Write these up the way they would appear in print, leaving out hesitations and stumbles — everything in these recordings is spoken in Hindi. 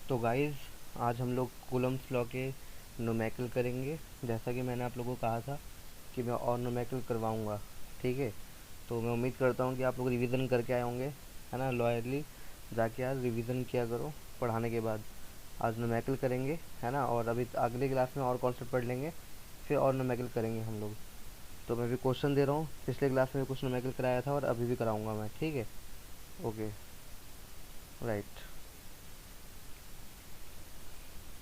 तो गाइस, आज हम लोग कूलम्स लॉ के न्यूमेरिकल करेंगे। जैसा कि मैंने आप लोगों को कहा था कि मैं और न्यूमेरिकल करवाऊंगा। ठीक है, तो मैं उम्मीद करता हूँ कि आप लोग रिवीजन करके आए होंगे, है ना। लॉयरली जाके आज रिवीजन किया करो पढ़ाने के बाद। आज न्यूमेरिकल करेंगे, है ना। और अभी अगले क्लास में और कॉन्सेप्ट पढ़ लेंगे, फिर और न्यूमेरिकल करेंगे हम लोग। तो मैं भी क्वेश्चन दे रहा हूँ, पिछले क्लास में कुछ न्यूमेरिकल कराया था और अभी भी कराऊंगा मैं। ठीक है, ओके, राइट।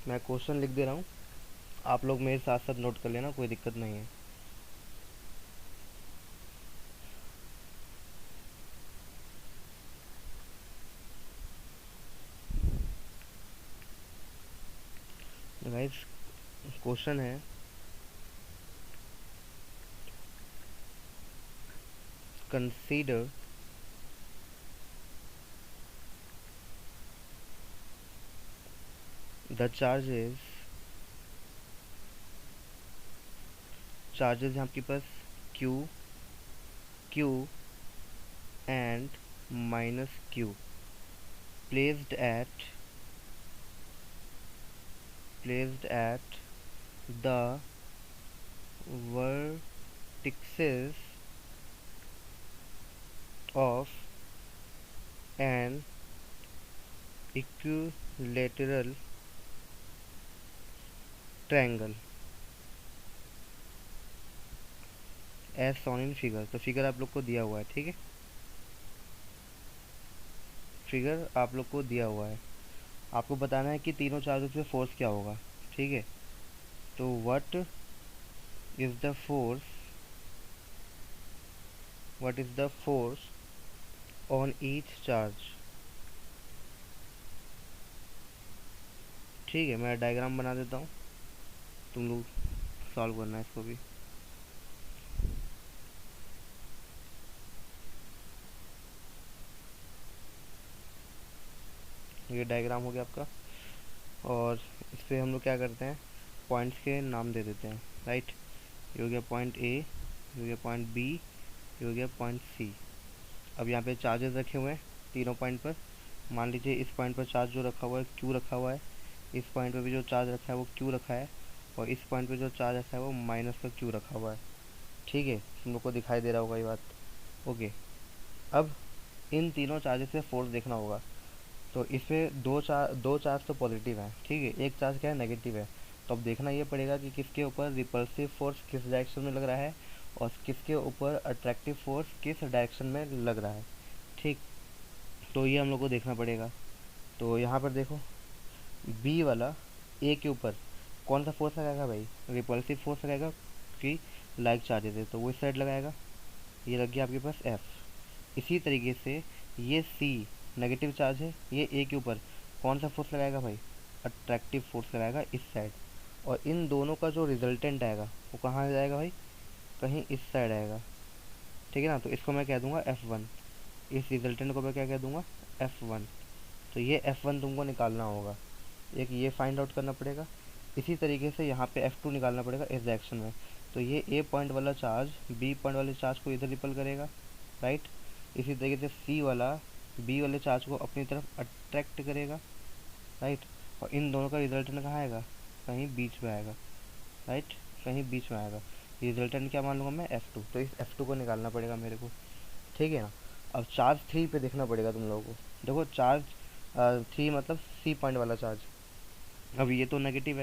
मैं क्वेश्चन लिख दे रहा हूँ, आप लोग मेरे साथ साथ नोट कर लेना, कोई दिक्कत नहीं है। गाइस, क्वेश्चन है, consider the charges हैं आपके पास q, q and minus q placed at the vertices of an equilateral triangle as shown in figure। तो फिगर आप लोग को दिया हुआ है, ठीक है। फिगर आप लोग को दिया हुआ है, आपको बताना है कि तीनों चार्जेस पे फोर्स क्या होगा। ठीक है, तो the what is the force on each charge. ठीक है, मैं डायग्राम बना देता हूँ, तुम लोग सॉल्व करना है इसको भी। ये डायग्राम हो गया आपका, और इस पर हम लोग क्या करते हैं, पॉइंट्स के नाम दे देते हैं, राइट। ये हो गया पॉइंट ए, ये हो गया पॉइंट बी, ये हो गया पॉइंट सी। अब यहाँ पे चार्जेस रखे हुए हैं तीनों पॉइंट पर। मान लीजिए इस पॉइंट पर चार्ज जो रखा हुआ है क्यू रखा हुआ है, इस पॉइंट पर भी जो चार्ज रखा है वो क्यू रखा है, और इस पॉइंट पर जो चार्ज रखा है वो माइनस का क्यू रखा हुआ है। ठीक है, तुम लोग को दिखाई दे रहा होगा ये बात। ओके, अब इन तीनों चार्जेस से फोर्स देखना होगा। तो इसमें दो चार्ज तो पॉजिटिव है, ठीक है, एक चार्ज क्या है, नेगेटिव है। तो अब देखना ये पड़ेगा कि किसके ऊपर रिपल्सिव फोर्स किस डायरेक्शन में लग रहा है, और किसके ऊपर अट्रैक्टिव फोर्स किस डायरेक्शन में लग रहा है। ठीक, तो ये हम लोग को देखना पड़ेगा। तो यहाँ पर देखो, बी वाला ए के ऊपर कौन सा फोर्स लगाएगा भाई, रिपल्सिव फोर्स लगाएगा, कि लाइक चार्जेस है तो वो इस साइड लगाएगा। ये लग गया आपके पास एफ। इसी तरीके से ये सी नेगेटिव चार्ज है, ये ए के ऊपर कौन सा फोर्स लगाएगा भाई, अट्रैक्टिव फोर्स लगाएगा इस साइड। और इन दोनों का जो रिजल्टेंट आएगा वो कहाँ जाएगा भाई, कहीं इस साइड आएगा। ठीक है ना, तो इसको मैं कह दूंगा F1। इस रिजल्टेंट को मैं क्या कह दूंगा, F1। तो ये F1 तुमको निकालना होगा, एक ये फाइंड आउट करना पड़ेगा। इसी तरीके से यहाँ पे F2 निकालना पड़ेगा इस डायरेक्शन में। तो ये ए पॉइंट वाला चार्ज बी पॉइंट वाले चार्ज को इधर रिपल करेगा, राइट। इसी तरीके से सी वाला बी वाले चार्ज को अपनी तरफ अट्रैक्ट करेगा, राइट। और इन दोनों का रिजल्टेंट कहाँ आएगा, कहीं बीच में आएगा, राइट, कहीं बीच में आएगा। रिजल्टेंट क्या मान लूँगा मैं, F2। तो इस F2 को निकालना पड़ेगा मेरे को, ठीक है ना। अब चार्ज 3 पे देखना पड़ेगा तुम लोगों को। देखो चार्ज 3 मतलब सी पॉइंट वाला चार्ज। अब ये तो नेगेटिव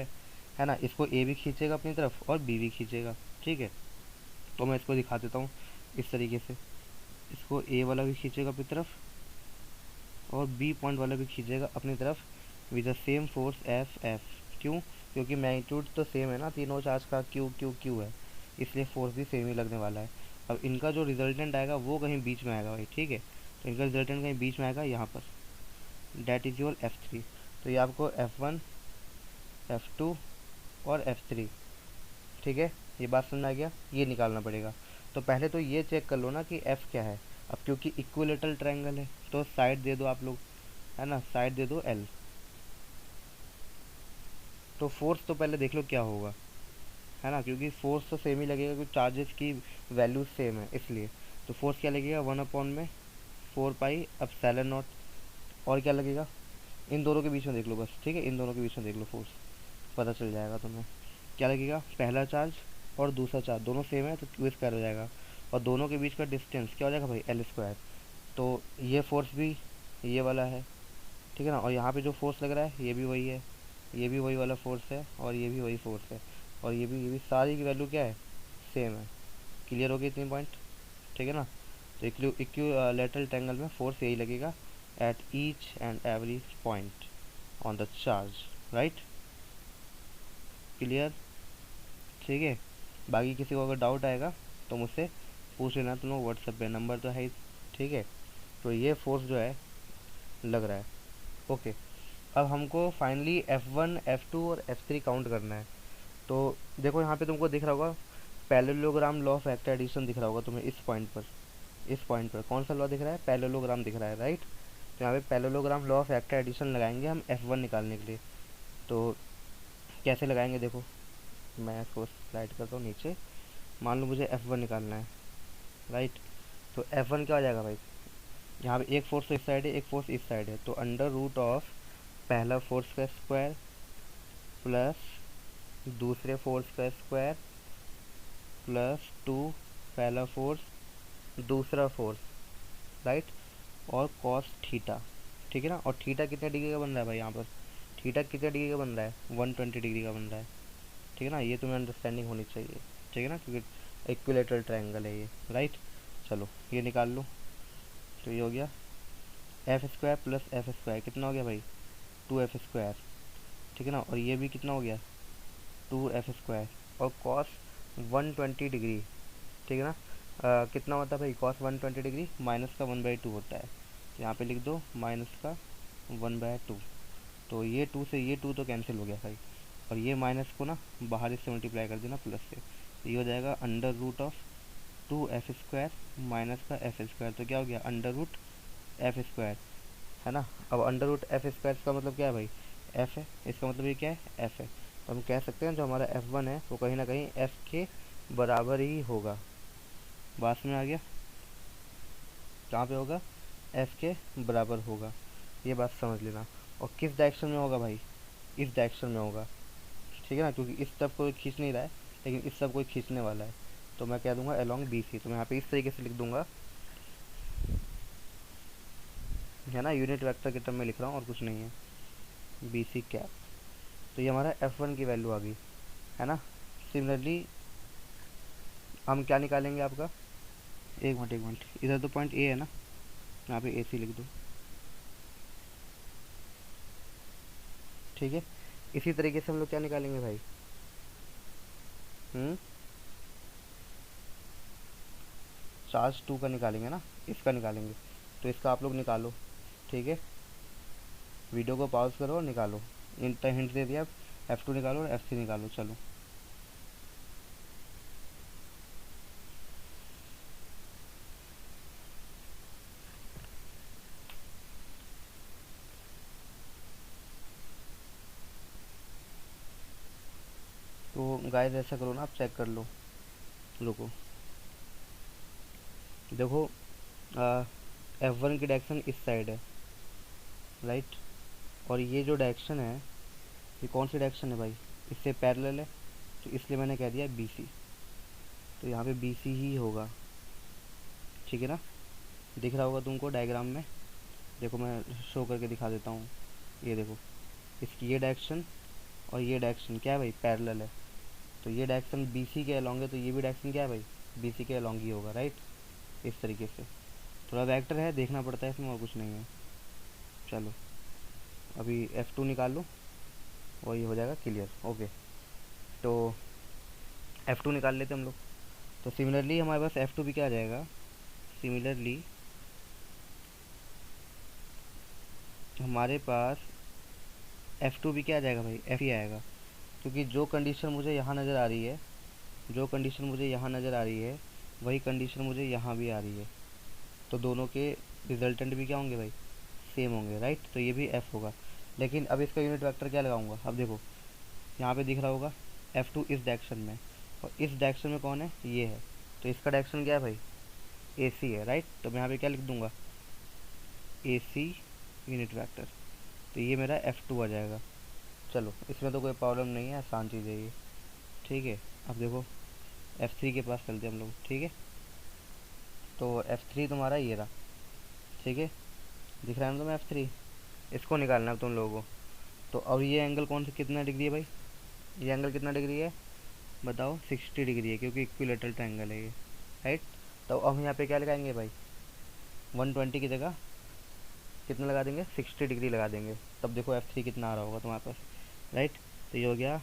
है ना, इसको ए भी खींचेगा अपनी तरफ और बी भी खींचेगा। ठीक है, तो मैं इसको दिखा देता हूँ इस तरीके से। इसको ए वाला भी खींचेगा अपनी तरफ और बी पॉइंट वाला भी खींचेगा अपनी तरफ, with the same force F F. क्यों, क्योंकि मैग्नीट्यूड तो सेम है ना तीनों चार्ज का, क्यू क्यू क्यू है, इसलिए फोर्स भी सेम ही लगने वाला है। अब इनका जो रिजल्टेंट आएगा वो कहीं बीच में आएगा भाई, ठीक है। तो इनका रिजल्टेंट कहीं बीच में आएगा यहाँ पर, डैट इज़ योर F3। तो ये आपको F1, F2 और F3, ठीक है, ये बात समझ आ गया। ये निकालना पड़ेगा। तो पहले तो ये चेक कर लो ना कि F क्या है। अब क्योंकि इक्विलेटरल ट्रायंगल है तो साइड दे दो आप लोग, है ना, साइड दे दो L। तो फोर्स तो पहले देख लो क्या होगा, है ना, क्योंकि फोर्स तो सेम ही लगेगा क्योंकि चार्जेस की वैल्यू सेम है इसलिए। तो फोर्स क्या लगेगा, 1 अपॉन में 4 पाई एप्सिलॉन नॉट। और क्या लगेगा, इन दोनों के बीच में देख लो बस, ठीक है, इन दोनों के बीच में देख लो फोर्स, पता चल जाएगा तुम्हें। क्या लगेगा, पहला चार्ज और दूसरा चार्ज दोनों सेम है तो क्यू स्क्वायर हो जाएगा, और दोनों के बीच का डिस्टेंस क्या हो जाएगा भाई, एल स्क्वायर। तो ये फोर्स भी ये वाला है, ठीक है ना, और यहाँ पे जो फोर्स लग रहा है ये भी वही है, ये भी वही वाला फोर्स है, और ये भी वही फोर्स है, और ये भी सारी की वैल्यू क्या है, सेम है। क्लियर हो गई इतनी पॉइंट, ठीक है ना। तो इक्विलैटरल ट्रायंगल में फोर्स यही लगेगा at each and every point on the charge, right. Clear, ठीक है। बाकी किसी को अगर डाउट आएगा तो मुझसे पूछ लेना, तुम लोग व्हाट्सएप पे, नंबर तो है ही, ठीक है। तो ये फोर्स जो है लग रहा है, ओके। अब हमको फाइनली F1 F2 और F3 काउंट करना है। तो देखो यहाँ पे तुमको दिख रहा होगा parallelogram law of vector addition दिख रहा होगा तुम्हें, इस पॉइंट पर, इस पॉइंट पर कौन सा लॉ दिख रहा है, पैरेललोग्राम दिख रहा है, राइट। तो यहाँ पे parallelogram law of vector addition लगाएंगे हम F1 निकालने के लिए। तो कैसे लगाएंगे देखो, मैं इसको स्लाइड करता हूँ नीचे। मान लो मुझे F1 निकालना है, राइट। तो F1 क्या हो जाएगा भाई, यहाँ पे एक फोर्स तो इस साइड है, एक फोर्स इस साइड है, तो अंडर रूट ऑफ पहला फोर्स का स्क्वायर प्लस दूसरे फोर्स का स्क्वायर प्लस 2 पहला फोर्स दूसरा फोर्स, राइट, और कॉस थीटा, ठीक है ना। और थीटा कितने डिग्री का बन रहा है भाई, यहाँ पर थीटा कितने डिग्री का बन रहा है, 120 डिग्री का बन रहा है, ठीक है ना। ये तुम्हें अंडरस्टैंडिंग होनी चाहिए, ठीक है ना, क्योंकि इक्विलैटरल ट्रायंगल है ये, राइट। चलो ये निकाल लो, तो ये हो गया F square plus F square, कितना हो गया भाई, 2f², ठीक है ना। और ये भी कितना हो गया, 2f², और कॉस 120 डिग्री, ठीक है ना। कितना होता है भाई कॉस 120 डिग्री, माइनस का 1/2 होता है, तो यहाँ पे लिख दो माइनस का 1/2। तो ये 2 से ये 2 तो कैंसिल हो गया भाई, और ये माइनस को ना बाहर इससे मल्टीप्लाई कर देना प्लस से, तो ये हो जाएगा under root of 2f² minus का f², तो क्या हो गया अंडर रूट f², है ना। अब अंडर रूट f² का मतलब क्या है भाई, f है, इसका मतलब ये क्या है, f है। तो हम कह सकते हैं जो हमारा F1 है वो कहीं ना कहीं f के बराबर ही होगा। बात में आ गया, कहाँ पे होगा, f के बराबर होगा, ये बात समझ लेना। और किस डायरेक्शन में होगा भाई, इस डायरेक्शन में होगा, ठीक है ना, क्योंकि इस तरफ कोई खींच नहीं रहा है लेकिन इस तरफ कोई खींचने वाला है, तो मैं कह दूंगा अलोंग BC। तो मैं यहाँ पे इस तरीके से लिख दूंगा, है ना, यूनिट वेक्टर के टर्म में लिख रहा हूँ और कुछ नहीं है, BC कैप। तो ये हमारा F1 की वैल्यू आ गई, है ना। सिमिलरली हम क्या निकालेंगे आपका, एक मिनट, इधर तो पॉइंट A है ना, यहाँ पे AC लिख दो, ठीक है। इसी तरीके से हम लोग क्या निकालेंगे भाई, चार्ज 2 का निकालेंगे ना, इसका निकालेंगे। तो इसका आप लोग निकालो, ठीक है, वीडियो को पॉज करो और निकालो। हिंट दे दिया, F2 निकालो और F3 निकालो, चलो। तो गाइस ऐसा करो ना, आप चेक कर लो, रुको, देखो F1 की डायरेक्शन इस साइड है, राइट, और ये जो डायरेक्शन है ये कौन सी डायरेक्शन है भाई, इससे पैरेलल है, तो इसलिए मैंने कह दिया BC। तो यहाँ पे BC ही होगा, ठीक है ना। दिख रहा होगा तुमको डायग्राम में, देखो मैं शो करके दिखा देता हूँ, ये देखो, इसकी ये डायरेक्शन और ये डायरेक्शन क्या है भाई, पैरेलल है। तो ये डायरेक्शन BC के अलॉन्ग है, तो ये भी डायरेक्शन क्या है भाई, BC के अलॉन्ग ही होगा, राइट। इस तरीके से थोड़ा वेक्टर है, देखना पड़ता है इसमें, और कुछ नहीं है। चलो अभी F2 निकाल लो और ये हो जाएगा क्लियर, ओके। तो F2 निकाल लेते हम लोग। तो सिमिलरली हमारे पास F2 भी क्या आ जाएगा, सिमिलरली हमारे पास F2 भी क्या आ जाएगा भाई, F ही आएगा, क्योंकि जो कंडीशन मुझे यहाँ नज़र आ रही है, जो कंडीशन मुझे यहाँ नज़र आ रही है वही कंडीशन मुझे यहाँ भी आ रही है, तो दोनों के रिजल्टेंट भी क्या होंगे भाई, सेम होंगे, राइट। तो ये भी F होगा। लेकिन अब इसका यूनिट वेक्टर क्या लगाऊंगा, अब देखो यहाँ पे दिख रहा होगा F2 इस डायरेक्शन में, और इस डायरेक्शन में कौन है, ये है, तो इसका डायरेक्शन क्या है भाई, AC है, राइट। तो मैं यहाँ पे क्या लिख दूंगा, AC यूनिट वेक्टर, तो ये मेरा F2 आ जाएगा। चलो इसमें तो कोई प्रॉब्लम नहीं है, आसान चीज़ है ये। ठीक है, अब देखो F3 के पास चलते हैं हम लोग। ठीक है, तो F3 तुम्हारा ये रहा। ठीक है, दिख रहा है ना तुम्हें F3? इसको निकालना है तुम लोगों को। तो अब ये एंगल कौन सा कितना डिग्री है भाई? ये एंगल कितना डिग्री है बताओ? 60 डिग्री है, क्योंकि इक्विलेटरल ट्रायंगल है ये, राइट। तो अब हम यहाँ पे क्या लगाएंगे भाई? 120 की जगह कितना लगा देंगे? 60 डिग्री लगा देंगे। तब देखो F3 कितना आ रहा होगा तुम्हारे पास, राइट। तो ये हो गया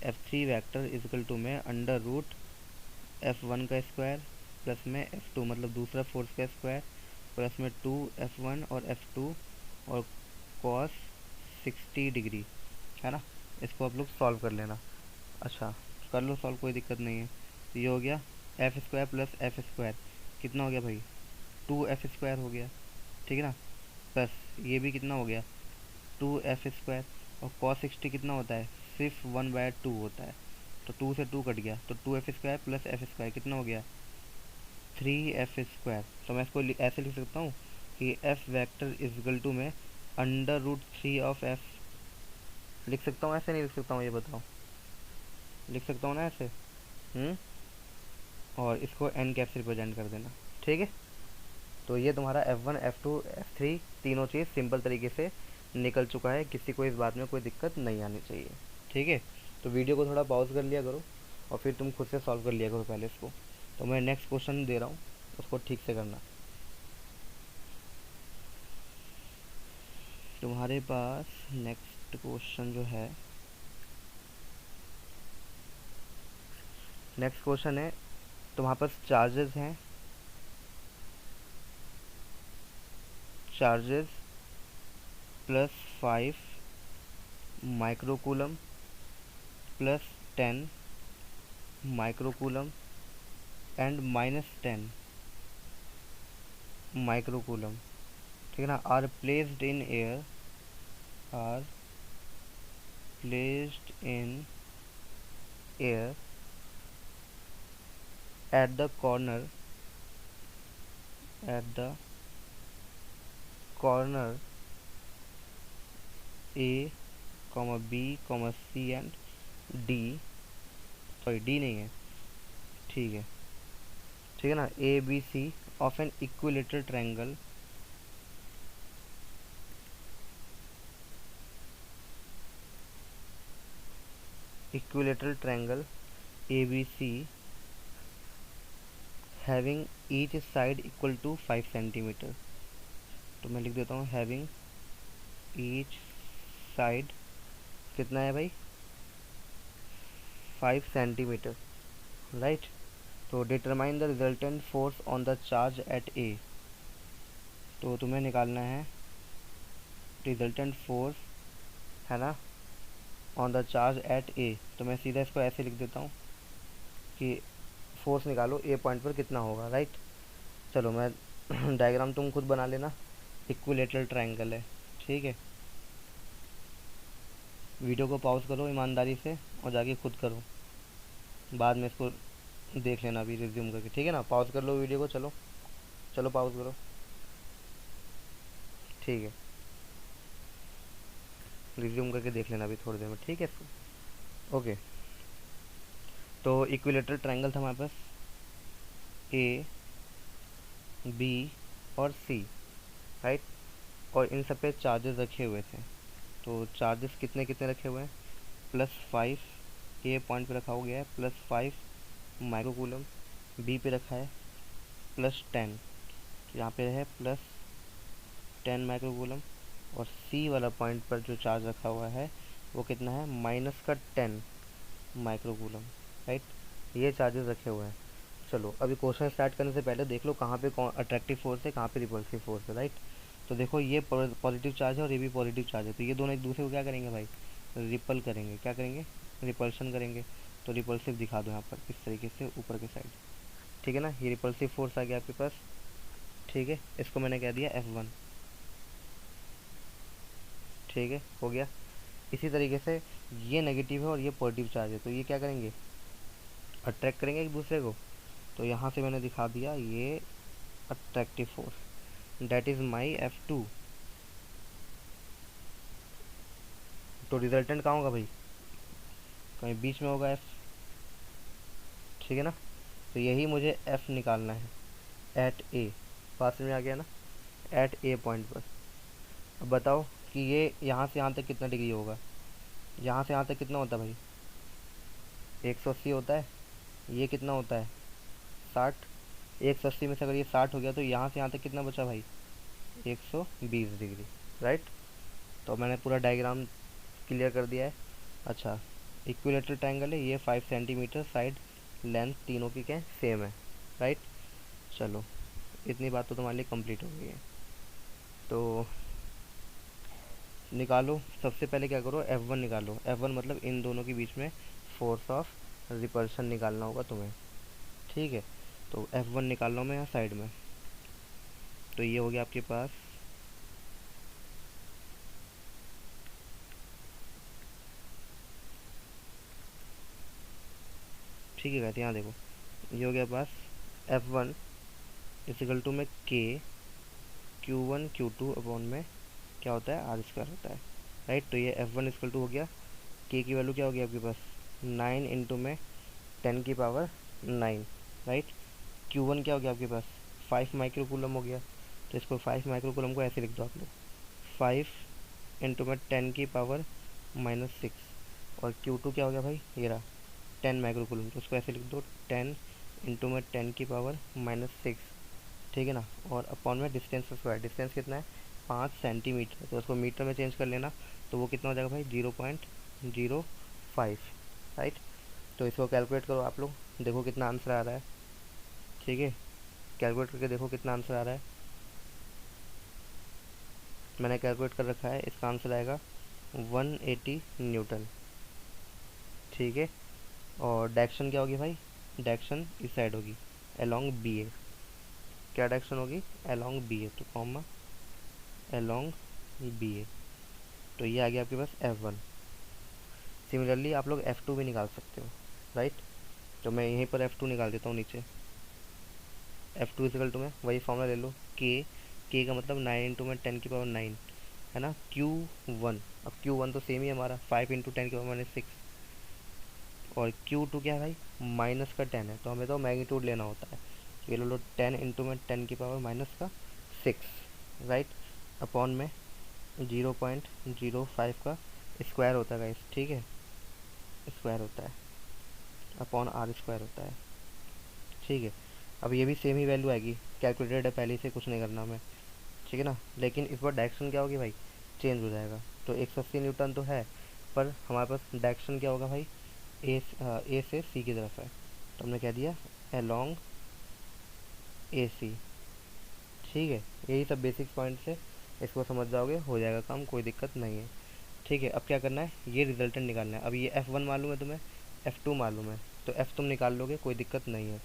F3 वैक्टर इजकल टू में अंडर रूट F1 का स्क्वायर प्लस में F2 मतलब दूसरा फोर्स का स्क्वायर प्लस में 2 F1 और F2 और कॉस 60 डिग्री, है ना। इसको आप लोग सॉल्व कर लेना। अच्छा, कर लो सॉल्व, कोई दिक्कत नहीं है। तो ये हो गया F square plus F square, कितना हो गया भाई? 2F स्क्वायर हो गया, ठीक है ना। प्लस ये भी कितना हो गया? 2F square. और कॉस 60 कितना होता है? सिर्फ 1/2 होता है, तो 2 से 2 कट गया, तो 2F square plus F square कितना हो गया? 3F square. तो मैं इसको ऐसे लिख सकता हूँ कि एफ वैक्टर इजगल टू में अंडर रूट 3 ऑफ एफ। लिख सकता हूँ ऐसे, नहीं लिख सकता हूँ ये बताओ? लिख सकता हूँ ना ऐसे? और इसको एन कैप से रिप्रेजेंट कर देना। ठीक है, तो ये तुम्हारा F1 F2 F3 तीनों चीज़ सिंपल तरीके से निकल चुका है, किसी को इस बात में कोई दिक्कत नहीं आनी चाहिए। ठीक है, तो वीडियो को थोड़ा पॉज कर लिया करो और फिर तुम खुद से सॉल्व कर लिया करो पहले इसको। तो मैं नेक्स्ट क्वेश्चन दे रहा हूँ, उसको ठीक से करना। तुम्हारे पास नेक्स्ट क्वेश्चन जो है, नेक्स्ट क्वेश्चन है तुम्हारे पास चार्जेस हैं, charges +5 microcoulomb +10 microcoulomb and -10 microcoulomb, ठीक है ना, are placed in air, are placed in air at the corner, at the corner A, B, C and D, sorry D नहीं है, ठीक है, ठीक है ना, ABC of an equilateral triangle, equilateral triangle ABC having each side equal to 5 centimetre. तो मैं लिख देता हूँ हैविंग ईच साइड कितना है भाई? 5 सेंटीमीटर, राइट। तो determine the resultant force on the charge at A. तो तुम्हें निकालना है रिजल्टेंट फोर्स, है ना, on the charge at A. तो मैं सीधा इसको ऐसे लिख देता हूँ कि फोर्स निकालो ए पॉइंट पर कितना होगा, राइट। चलो मैं डायग्राम तुम खुद बना लेना, इक्विलेटरल ट्रायंगल है, ठीक है। वीडियो को पॉज करो ईमानदारी से और जाके खुद करो, बाद में इसको देख लेना अभी रिज्यूम करके, ठीक है ना। पॉज कर लो वीडियो को, चलो चलो पॉज करो, ठीक है। रिज्यूम करके देख लेना अभी थोड़ी देर में, ठीक है। ओके, तो इक्विलेटरल ट्रायंगल था हमारे पास ए, बी और सी, राइट। और इन सब पे चार्जेस रखे हुए थे। तो चार्जेस कितने कितने रखे हुए हैं? +5 ए पॉइंट पे रखा हो गया है, +5 माइक्रोकूलम, बी पे रखा है +10, यहाँ पे है +10 माइक्रोकूलम, और सी वाला पॉइंट पर जो चार्ज रखा हुआ है वो कितना है? -10 माइक्रोकूलम, राइट। ये चार्जेस रखे हुए हैं। चलो अभी क्वेश्चन स्टार्ट करने से पहले देख लो कहाँ पे अट्रैक्टिव फोर्स है, कहाँ पे रिपल्सिव फोर्स है, राइट। तो देखो ये पॉजिटिव चार्ज है और ये भी पॉजिटिव चार्ज है, तो ये दोनों एक दूसरे को क्या करेंगे भाई? रिपल करेंगे, क्या करेंगे? रिपल्शन करेंगे। तो रिपल्सिव दिखा दो यहाँ पर इस तरीके से ऊपर के साइड, ठीक है ना। ये रिपल्सिव फोर्स आ गया आपके पास, ठीक है। इसको मैंने कह दिया F1, ठीक है, हो गया। इसी तरीके से ये नेगेटिव है और ये पॉजिटिव चार्ज है, तो ये क्या करेंगे? अट्रैक्ट करेंगे एक दूसरे को। तो यहाँ से मैंने दिखा दिया ये attractive force, that is my F2, तो रिजल्टेंट कहाँ होगा भाई, कहीं बीच में होगा एफ, ठीक है ना। तो यही मुझे एफ निकालना है एट ए, पास में आ गया ना, एट ए पॉइंट पर। अब बताओ कि ये यहाँ से यहाँ तक कितना डिग्री होगा, यहाँ से यहाँ तक कितना होता है भाई, 180 होता है, ये कितना होता है 60, 180 में से अगर ये 60 हो गया तो यहाँ से यहाँ तक कितना बचा भाई, 120 डिग्री, राइट। तो मैंने पूरा डायग्राम क्लियर कर दिया है। अच्छा, इक्विलेटरल ट्रायंगल है ये, 5 सेंटीमीटर साइड लेंथ तीनों की क्या सेम है, राइट। चलो इतनी बात तो तुम्हारे लिए कंप्लीट हो गई है। तो निकालो, सबसे पहले क्या करो, F1 निकालो। F1 मतलब इन दोनों के बीच में फोर्स ऑफ रिपल्शन निकालना होगा तुम्हें, ठीक है। तो F1 निकाल लो मैं यहाँ साइड में। तो ये हो गया आपके पास ठीक है कहते हैं, यहाँ देखो ये हो गया पास F1 इजिकल टू में K Q1 Q2 अपॉन में क्या होता है, आर स्क्वायर होता है, राइट। तो ये F1 इजिकल टू हो गया, K की वैल्यू क्या हो गया आपके पास 9 इंटू में 10 की पावर 9, राइट। Q1 क्या हो गया आपके पास 5 माइक्रो कूलम हो गया, तो इसको 5 माइक्रो कूलम को ऐसे लिख दो आप लोग, 5 इंटू में 10 की पावर -6। और Q2 क्या हो गया भाई, ये रहा 10 माइक्रो कूलम, तो उसको ऐसे लिख दो 10 इंटू में 10 की पावर -6, ठीक है ना। और अपॉन में डिस्टेंस स्क्वायर, डिस्टेंस कितना है 5 सेंटीमीटर, तो उसको मीटर में चेंज कर लेना, तो वो कितना हो जाएगा भाई 0.05, राइट। तो इसको कैलकुलेट करो आप लोग, देखो कितना आंसर आ रहा है, ठीक है। कैलकुलेट करके देखो कितना आंसर आ रहा है, मैंने कैलकुलेट कर रखा है, इसका आंसर आएगा 180 न्यूटन, ठीक है। और डायरेक्शन क्या होगी भाई, डायरेक्शन इस साइड होगी अलोंग बी ए, क्या डायरेक्शन होगी अलोंग बी ए, तो कॉमा अलोंग बी ए। तो ये आ गया आपके पास F1। सिमिलरली आप लोग F2 भी निकाल सकते हो, राइट। तो मैं यहीं पर F2 निकाल देता हूँ नीचे। F2 इजिकल टू में वही फॉर्मूला ले लो, K का मतलब 9 इंटू में 10 की पावर 9 है ना, Q1, अब Q1 तो सेम ही हमारा 5 इंटू 10 की पावर -6, और Q2 क्या है भाई -10 है, तो हमें तो मैग्नीट्यूड लेना होता है, तो ये ले लो 10 इंटू में 10 की पावर -6, राइट। अपॉन में 0.05 का स्क्वायर होता है गाइस, ठीक है, स्क्वायर होता है अपॉन आर स्क्वायर होता है, ठीक है। अब ये भी सेम ही वैल्यू आएगी, कैलकुलेटेड है पहले से, कुछ नहीं करना हमें, ठीक है ना। लेकिन इस बार डायरेक्शन क्या होगी भाई, चेंज हो जाएगा। तो 180 न्यूटन तो है, पर हमारे पास डायरेक्शन क्या होगा भाई, ए से सी की तरफ है, तो हमने कह दिया अलोंग ए सी, ठीक है। यही सब बेसिक पॉइंट से इसको समझ जाओगे, हो जाएगा काम, कोई दिक्कत नहीं है, ठीक है। अब क्या करना है, ये रिजल्टेंट निकालना है। अब ये F1 मालूम है तुम्हें, F2 मालूम है, तो F तुम निकाल लोगे, कोई दिक्कत नहीं है,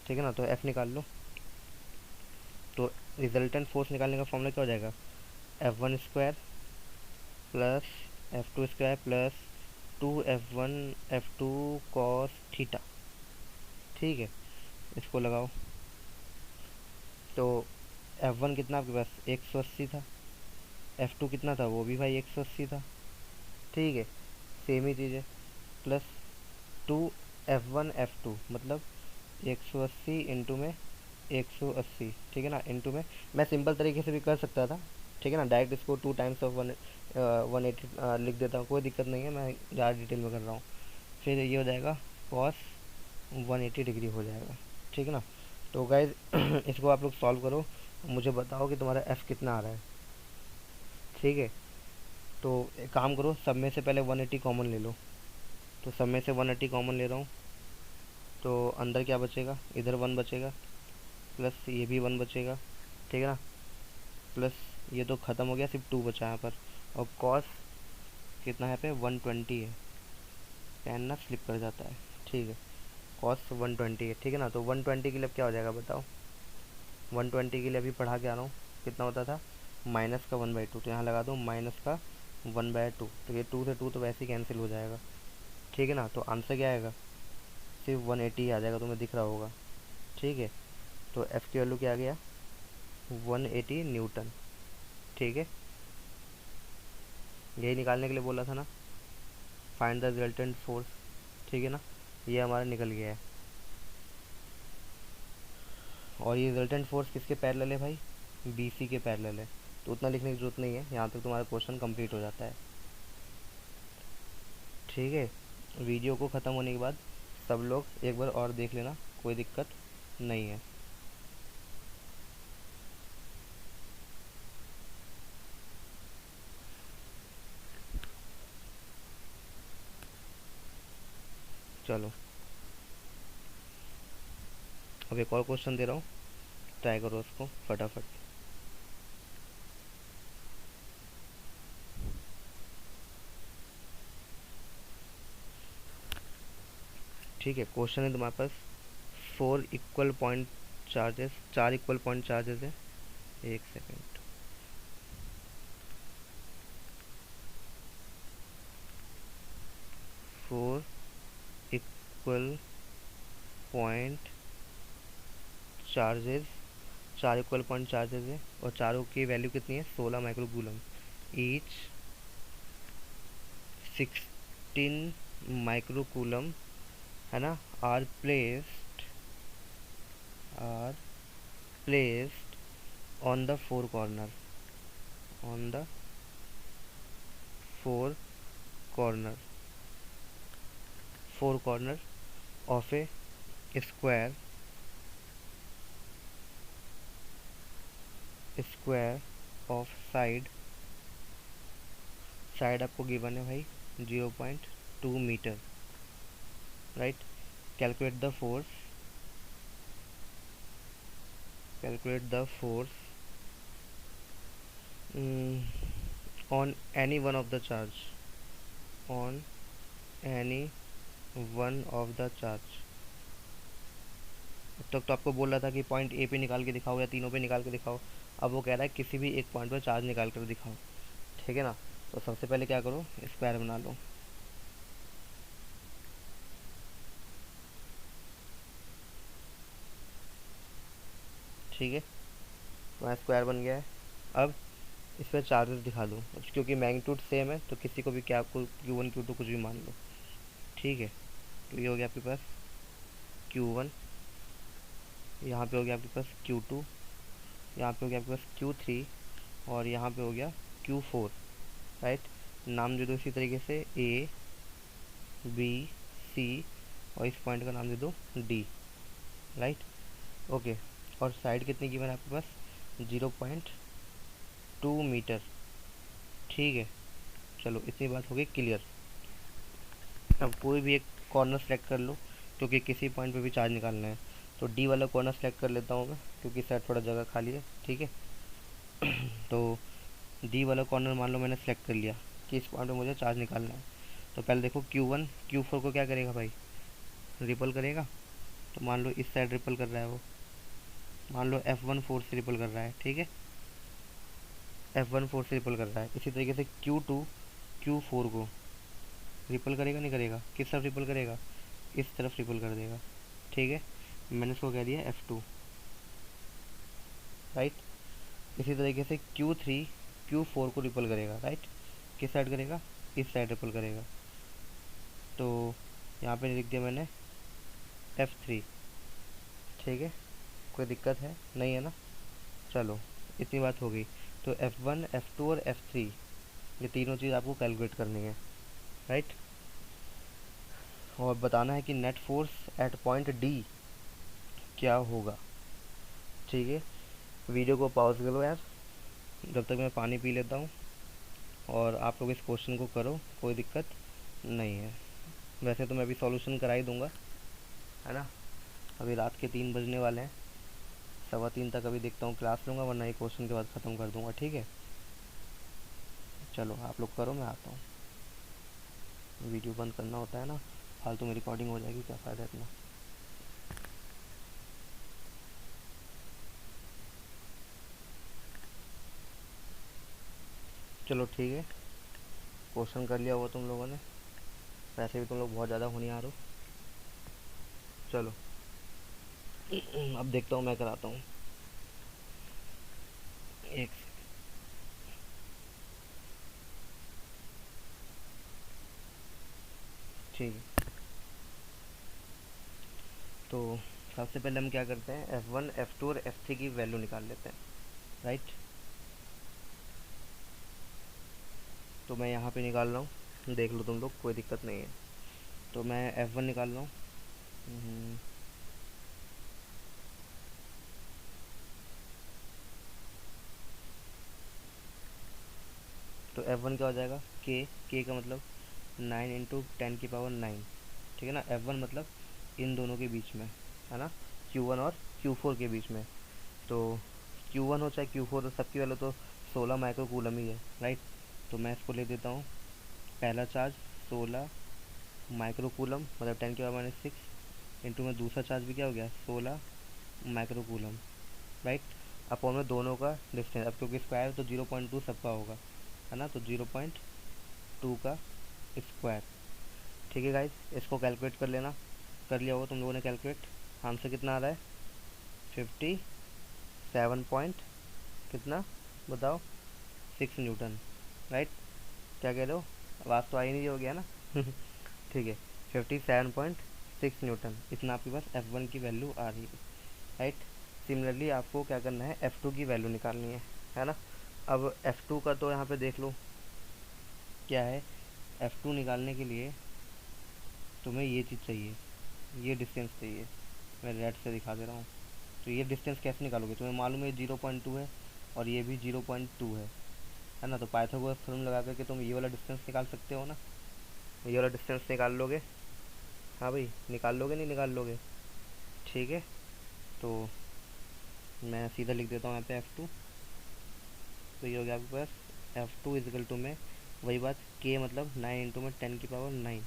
ठीक है ना। तो F निकाल लो। तो रिजल्टेंट फोर्स निकालने का फॉर्मूला क्या हो जाएगा, F1 square plus F2 square plus 2F1 F2 cos theta, ठीक है। इसको लगाओ, तो F1 कितना आपके पास 180 था, F2 कितना था, वो भी भाई 180 था, ठीक है, सेम ही चीज़ है। प्लस 2F1 F2 मतलब 180 इंटू में 180, ठीक है ना, इंटू में मैं सिंपल तरीके से भी कर सकता था, ठीक है ना, डायरेक्ट इसको 2 टाइम्स ऑफ 180 लिख देता हूँ, कोई दिक्कत नहीं है, मैं ज़्यादा डिटेल में कर रहा हूँ। फिर ये हो जाएगा कॉस 180 डिग्री हो जाएगा, ठीक है ना। तो गाइज इसको आप लोग सॉल्व करो, मुझे बताओ कि तुम्हारा एफ़ कितना आ रहा है, ठीक है। तो एक काम करो, सब में से पहले 180 कॉमन ले लो, तो सब में से 180 कॉमन ले रहा हूँ, तो अंदर क्या बचेगा, इधर 1 बचेगा, प्लस ये भी 1 बचेगा, ठीक है ना, प्लस ये तो ख़त्म हो गया, सिर्फ 2 बचा यहाँ पर। और कॉस कितना है पे 120 है, पेन ना स्लिप कर जाता है, ठीक है, कॉस 120 है, ठीक है ना। तो 120 के लिए अब क्या हो जाएगा बताओ, 120 के लिए अभी पढ़ा के आ रहा हूँ, कितना होता था माइनस का 1/2, तो यहाँ लगा दो माइनस का 1/2, तो ये 2 से 2 तो वैसे ही कैंसिल हो जाएगा, ठीक है ना। तो आंसर क्या आएगा, सिर्फ 180 आ जाएगा, तुम्हें दिख रहा होगा, ठीक है। तो एफ़ की वैल्यू क्या आ गया 180 न्यूटन, ठीक है। यही निकालने के लिए बोला था ना, फाइंड द रिजल्टेंट फोर्स, ठीक है ना, ये हमारा निकल गया है। और ये रिजल्टेंट फोर्स किसके पैरेलल है भाई, बी सी के पैरेलल है। तो उतना लिखने की जरूरत नहीं है, यहाँ तक तुम्हारा क्वेश्चन कंप्लीट हो जाता है। ठीक है, वीडियो को ख़त्म होने के बाद सब लोग एक बार और देख लेना, कोई दिक्कत नहीं है। चलो अब एक और क्वेश्चन दे रहा हूँ, ट्राई करो उसको फटाफट। ठीक है, क्वेश्चन है तुम्हारे पास, 4 equal point charges, 4 equal point charges है। एक second, 4 equal point charges, 4 equal point charges है और चारों की वैल्यू कितनी है, 16 माइक्रोकूलम ईच, 16 माइक्रोकूलम, है ना, are placed on the four corner, on the four corner, four corner of a square, square of side, side आपको गिवन है भाई 0.2 metre, right. Calculate the force, calculate the force on any one of the charge, on any one of the charge। अब तक तो आपको बोल रहा था कि पॉइंट ए पे निकाल के दिखाओ या तीनों पे निकाल के दिखाओ, अब वो कह रहा है किसी भी एक पॉइंट पर चार्ज निकाल कर दिखाओ, ठीक है ना। तो सबसे पहले क्या करो, स्क्वायर बना लो। ठीक है, तुम्हारा स्क्वायर बन गया है। अब इस पर चार्जेस दिखा दो, क्योंकि मैग्नीट्यूड सेम है तो किसी को भी क्या Q1 Q2 कुछ भी मान लो, ठीक है। तो ये हो गया आपके पास Q1, यहाँ पे हो गया आपके पास Q2, यहाँ पे हो गया आपके पास Q3 और यहाँ पे हो गया Q4, राइट। नाम दे दो इसी तरीके से A B C और इस पॉइंट का नाम दे दो D, राइट, ओके। और साइड कितनी गिवन है आपके पास, 0.2 मीटर, ठीक है। चलो इतनी बात हो गई क्लियर। अब कोई भी एक कॉर्नर सेलेक्ट कर लो, क्योंकि किसी पॉइंट पे भी चार्ज निकालना है। तो डी वाला कॉर्नर सेलेक्ट कर लेता हूँ मैं, क्योंकि शायद थोड़ा जगह खाली है, ठीक है। तो डी वाला कॉर्नर मान लो मैंने सेलेक्ट कर लिया कि इस पॉइंट पे मुझे चार्ज निकालना है। तो पहले देखो Q1 Q4 को क्या करेगा भाई, रिपल करेगा। तो मान लो इस साइड रिपल कर रहा है वो, मान लो F1 फोर्स से रिपल कर रहा है, ठीक है, F1 फोर्स से रिपल कर रहा है। इसी तरीके से Q2 Q4 को रिपल करेगा, नहीं करेगा, किस तरफ रिपल करेगा, इस तरफ रिपल कर देगा, ठीक है। मैंने इसको कह दिया F2, राइट। इसी तरीके से Q3 Q4 को रिपल करेगा, राइट, किस साइड करेगा, इस साइड रिपल करेगा। तो यहाँ पे लिख दिया मैंने F3, ठीक है। कोई दिक्कत है नहीं है ना, चलो इतनी बात हो गई। तो F1 F2 और F3 ये तीनों चीज़ आपको कैलकुलेट करनी है, राइट। और बताना है कि net force at point D क्या होगा, ठीक है। वीडियो को पॉज करो यार, जब तक मैं पानी पी लेता हूँ, और आप लोग इस क्वेश्चन को करो, कोई दिक्कत नहीं है। वैसे तो मैं अभी सॉल्यूशन करा ही दूंगा, है ना। अभी रात के 3 बजने वाले हैं, 3:15 तक अभी देखता हूँ क्लास लूँगा, वरना ये क्वेश्चन के बाद ख़त्म कर दूँगा, ठीक है। चलो आप लोग करो, मैं आता हूँ। वीडियो बंद करना होता है ना, फालतू में रिकॉर्डिंग हो जाएगी, क्या फ़ायदा इतना। चलो ठीक है, क्वेश्चन कर लिया हुआ तुम लोगों ने, वैसे भी तुम लोग बहुत ज़्यादा होनिहार हो। चलो अब देखता हूँ, मैं कराता हूँ। एक ठीक है, तो सबसे पहले हम क्या करते हैं, F1 F2 और F3 की वैल्यू निकाल लेते हैं, राइट। तो मैं यहाँ पे निकाल रहा हूँ, देख लो तुम लोग, कोई दिक्कत नहीं है। तो मैं F1 निकाल रहा हूँ। हम्म, तो F1 क्या हो जाएगा, के का मतलब 9 × 10⁻⁹, ठीक है ना। F1 मतलब इन दोनों के बीच में, है ना, Q1 और Q4 के बीच में। तो Q1 हो चाहे Q4 हो, सबकी वैल्यू तो 16 माइक्रो कूलम ही है, राइट। तो मैं इसको ले देता हूँ, पहला चार्ज 16 माइक्रो कूलम मतलब 10⁻⁶, इंटू में दूसरा चार्ज भी क्या हो गया, 16 माइक्रो कूलम, राइट। अपॉन में दोनों का डिस्टेंस, अब क्योंकि स्क्वायर तो 0.2 सबका होगा, है ना, तो 0.2 का स्क्वायर। ठीक है गाइज, इसको कैलकुलेट कर लेना, कर लिया होगा तुम लोगों ने कैलकुलेट। आंसर कितना आ रहा है, 57 पॉइंट कितना बताओ, 6 न्यूटन, राइट। क्या कह रहे हो, आवाज़ तो आई नहीं, हो गया ना ठीक है, 57.6 न्यूटन, इतना आपके पास F1 की वैल्यू आ रही है, राइट। सिमिलरली आपको क्या करना है, F2 की वैल्यू निकालनी है ना। अब F2 का तो यहाँ पे देख लो क्या है, F2 निकालने के लिए तुम्हें ये चीज़ चाहिए, ये डिस्टेंस चाहिए। मैं रेड से दिखा दे रहा हूँ। तो ये डिस्टेंस कैसे निकालोगे, तुम्हें मालूम है 0.2 है और ये भी 0.2 है ना। तो पाइथागोरस थ्योरम लगा करके तुम ये वाला डिस्टेंस निकाल सकते हो ना, ये वाला डिस्टेंस निकाल लोगे। हाँ भाई, निकाल लोगे नहीं निकाल लोगे, ठीक है। तो मैं सीधा लिख देता हूँ यहाँ पे F2। तो ये हो गया आपके पास F2 इजिकल टू में वही बात, के मतलब 9 × 10⁻⁹,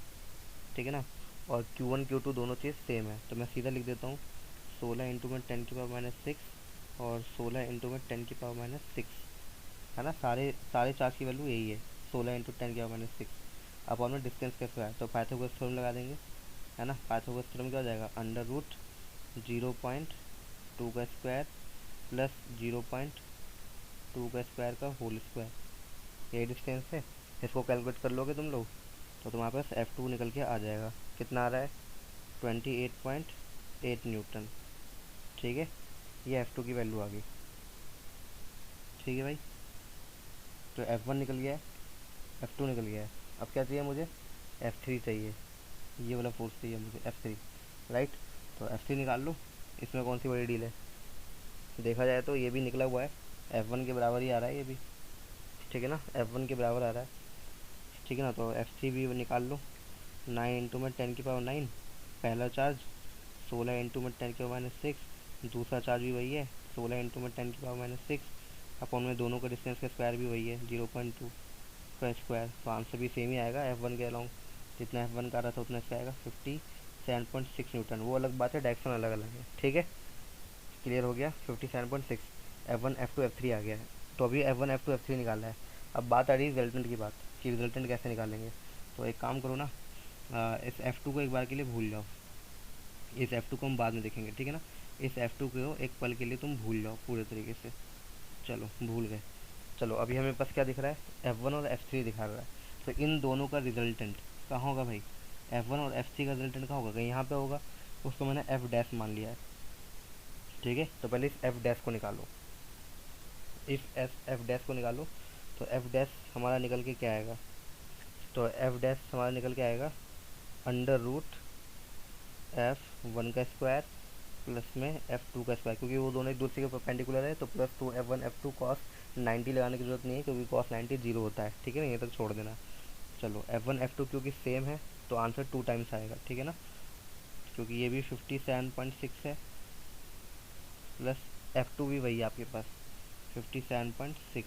ठीक है ना। और Q1 Q2 दोनों चीज़ सेम है, तो मैं सीधा लिख देता हूँ 16 × 10⁻⁶ और 16 × 10⁻⁶, है ना। सारे सारे चार्ज की वैल्यू यही है, 16 × 10⁻⁶। अपॉन में डिस्टेंस कैसे है, तो पाइथागोरस थ्योरम लगा देंगे, है ना। पाइथागोरस थ्योरम क्या हो जाएगा, √0.2 का स्क्वायर प्लस 0.2 का स्क्वायर का होल स्क्वायर, यही डिस्टेंस है। इसको कैलकुलेट कर लोगे तुम लोग तो तुम्हारे पास F2 निकल के आ जाएगा, कितना आ रहा है, 28.8 न्यूटन, ठीक है। ये F2 की वैल्यू आ गई, ठीक है भाई। तो F1 निकल गया है, F2 निकल गया है। अब क्या चाहिए मुझे, F3 चाहिए, ये वाला फोर्स चाहिए मुझे, F3, राइट। तो F3 निकाल लो, इसमें कौन सी बड़ी डील है, देखा जाए तो ये भी निकला हुआ है, F1 के बराबर ही आ रहा है ये भी, ठीक है ना, F1 के बराबर आ रहा है, ठीक है ना। तो F3 भी निकाल लो, 9 × 10⁻⁹, पहला चार्ज 16 × 10⁻⁶, दूसरा चार्ज भी वही है 16 × 10⁻⁶, अपॉन में दोनों का डिस्टेंस का स्क्वायर भी वही है 0.2 का स्क्वायर। तो आंसर भी सेम ही आएगा F1 के अलॉन्ग, जितना F1 का आ रहा था उतना इसका आएगा 57.6 न्यूटन। वो अलग बात है, डायरेक्शन अलग अलग है, ठीक है, क्लियर हो गया। 57.6, F1 F2 F3 आ गया है। तो अभी F1 F2 F3 निकालना है। अब बात आ रही है रिजल्टेंट की बात, कि रिजल्टेंट कैसे निकालेंगे। तो एक काम करो ना, इस F2 को एक बार के लिए भूल जाओ, इस F2 को हम बाद में देखेंगे, ठीक है ना। इस F2 को एक पल के लिए तुम भूल जाओ पूरे तरीके से, चलो भूल गए। चलो अभी हमें पास क्या दिख रहा है, F1 और F3 दिखा रहा है। तो इन दोनों का रिजल्टेंट कहाँ होगा भाई, F1 और F3 का रिजल्टेंट कहाँ होगा, कहीं यहाँ पे होगा, उसको मैंने F डैश मान लिया है, ठीक है। तो पहले इस F डैश को निकालो, इस F डैश को निकालो। तो F डैश हमारा निकल के क्या आएगा, तो F डैश हमारा निकल के आएगा √F1 का स्क्वायर प्लस में F2 का स्क्वायर, क्योंकि वो दोनों एक दूसरे के परपेंडिकुलर है, तो प्लस 2 F1 F2 कॉस 90 लगाने की जरूरत नहीं है, क्योंकि कॉस 90 जीरो होता है, ठीक है ना, ये तक छोड़ देना। चलो F1 F2 क्योंकि सेम है तो आंसर 2 टाइम्स आएगा, ठीक है ना, क्योंकि ये भी 57.6 है प्लस F2 भी वही है आपके पास 57.6,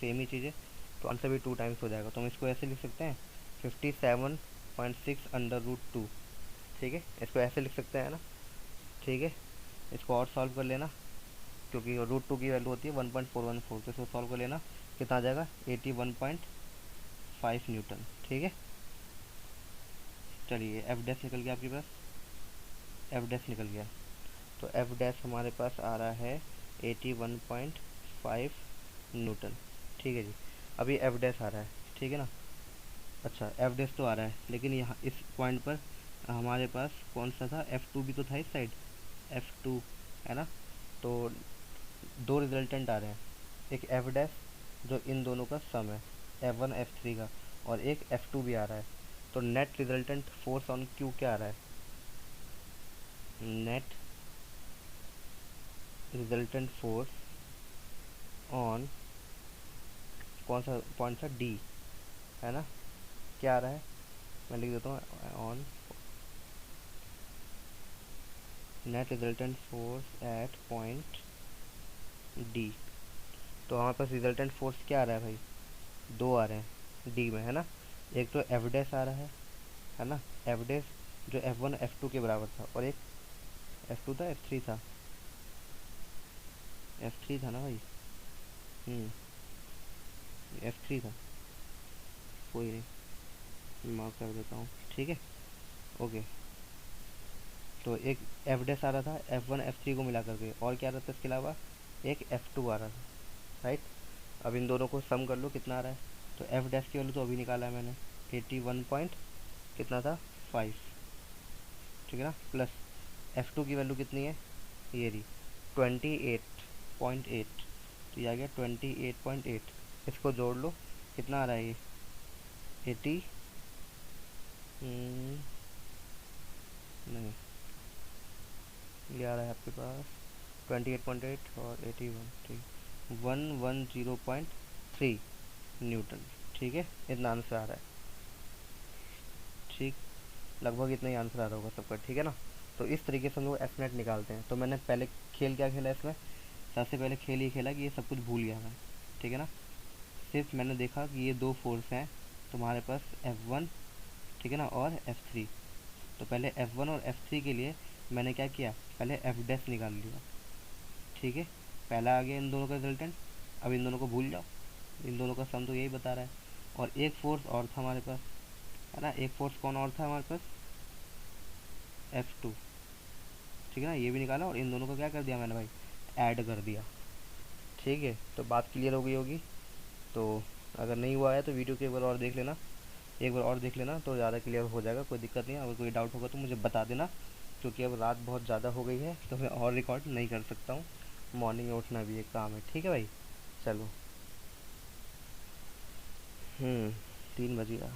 सेम ही चीज़ है, तो आंसर भी 2 टाइम्स हो जाएगा। तो हम इसको ऐसे लिख सकते हैं 57.6 √2, ठीक है, इसको ऐसे लिख सकते हैं ना, ठीक है। इसको और सॉल्व कर लेना, क्योंकि √2 की वैल्यू होती है 1.414, तो इसको सॉल्व कर लेना, कितना आ जाएगा 81.5 न्यूटन, ठीक है। चलिए F डैश निकल गया आपके पास, F डैश निकल गया। तो F डैश हमारे पास आ रहा है 81.5 न्यूटन, ठीक है जी। अभी F डैश आ रहा है, ठीक है ना। अच्छा एफ डैश तो आ रहा है, लेकिन यहाँ इस पॉइंट पर हमारे पास कौन सा था, एफ टू भी तो था इस साइड, एफ टू, है ना। तो दो रिजल्टेंट आ रहे हैं, एक एफ डैश जो इन दोनों का सम है, एफ वन एफ थ्री का, और एक एफ टू भी आ रहा है। तो net resultant force on Q क्या आ रहा है, नेट रिजल्टेंट फोर्स ऑन कौन सा पॉइंट था, डी, है ना, क्या आ रहा है, मैं लिख देता हूँ on net resultant force at point D. तो हमारे पास रिजल्टेंट फोर्स क्या आ रहा है भाई, दो आ रहे हैं डी में, है ना। एक तो एफ डैश आ रहा है ना, एफ डैश जो एफ वन एफ टू के बराबर था, और एक एफ टू था एफ थ्री था, एफ थ्री था ना भाई, एफ थ्री था, कोई नहीं मार्क कर देता हूँ, ठीक है, ओके। तो एक एफ डैश आ रहा था एफ वन एफ थ्री को मिला करके, और क्या आ रहा था इसके अलावा, एक एफ टू आ रहा था, राइट। अब इन दोनों को सम कर लो कितना आ रहा है, तो एफ डैश की वैल्यू तो अभी निकाला है मैंने, 81 पॉइंट कितना था, 5, ठीक है ना, प्लस एफ टू की वैल्यू कितनी है, ये रही 28.8, तो ये आ गया 28.8, इसको जोड़ लो कितना आ रहा है ये, 80, नहीं, ये आ रहा है आपके पास 28.8 और 81, ठीक, 110.3 न्यूटन, ठीक है, इतना आंसर आ रहा है, ठीक, लगभग इतना ही आंसर आ रहा होगा सबका, ठीक है ना। तो इस तरीके से हम लोग एस्टिमेट निकालते हैं। तो मैंने पहले खेल क्या खेला इसमें, सबसे पहले खेल ये खेला कि ये सब कुछ भूल गया मैं, ठीक है ना, सिर्फ मैंने देखा कि ये दो फोर्स हैं तुम्हारे पास, एफ वन, ठीक है ना, और एफ थ्री। तो पहले एफ वन और एफ थ्री के लिए मैंने क्या किया, पहले एफ डैश निकाल लिया, ठीक है, पहला आ गया इन दोनों का रिजल्टेंट। अब इन दोनों को भूल जाओ, इन दोनों का सम तो यही बता रहा है। और एक फोर्स और था हमारे पास, है ना, एक फोर्स कौन और था हमारे पास, एफ टू, ठीक है ना, ये भी निकाला, और इन दोनों को क्या कर दिया मैंने भाई, ऐड कर दिया, ठीक है। तो बात क्लियर हो गई होगी। तो अगर नहीं हुआ है तो वीडियो को एक बार और देख लेना, एक बार और देख लेना तो ज़्यादा क्लियर हो जाएगा, कोई दिक्कत नहीं है। अगर कोई डाउट होगा तो मुझे बता देना, क्योंकि अब रात बहुत ज़्यादा हो गई है तो मैं और रिकॉर्ड नहीं कर सकता हूँ, मॉर्निंग में उठना भी एक काम है, ठीक है भाई, चलो। 3 बज गया।